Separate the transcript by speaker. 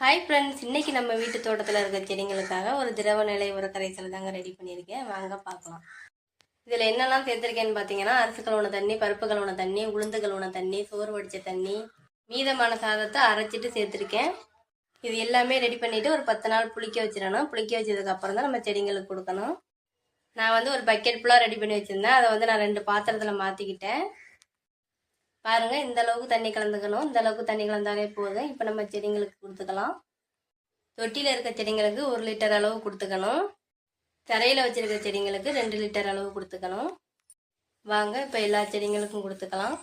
Speaker 1: Hi friends, இன்றைக்கி நம்ம வீட்டு தோட்டத்தில் இருக்க செடிங்களுக்காக ஒரு திரவ நிலை உர கரைசல் தாங்க ரெடி பண்ணியிருக்கேன். வாங்க பார்க்கலாம். இதில் என்னெல்லாம் சேர்த்துருக்கேன்னு பார்த்தீங்கன்னா, அரிசி கழுவுன தண்ணி, பருப்பு கழுவுன தண்ணி, உளுந்து கழுவுன தண்ணி, சோறு வடித்த தண்ணி, மீதமான சாதத்தை அரைச்சிட்டு சேர்த்துருக்கேன். இது எல்லாமே ரெடி பண்ணிவிட்டு ஒரு 10 நாள் புளிக்க வச்சிடணும். புளிக்க வச்சதுக்கப்புறம் தான் நம்ம செடிங்களுக்கு கொடுக்கணும். நான் வந்து ஒரு பக்கெட் ஃபுல்லாக ரெடி பண்ணி வச்சுருந்தேன். அதை வந்து நான் 2 பாத்திரத்தில் மாற்றிக்கிட்டேன். பாருங்க, இந்த அளவுக்கு தண்ணி கலந்துக்கணும். இந்த அளவுக்கு தண்ணி கலந்தாலே போதும். இப்போ நம்ம செடிங்களுக்கு கொடுத்துக்கலாம். தொட்டியில் இருக்க செடிங்களுக்கு 1 லிட்டர் அளவு கொடுத்துக்கணும். தரையில் வச்சிருக்க செடிங்களுக்கு 2 லிட்டர் அளவு கொடுத்துக்கணும். வாங்க இப்போ எல்லா செடிங்களுக்கும் கொடுத்துக்கலாம்.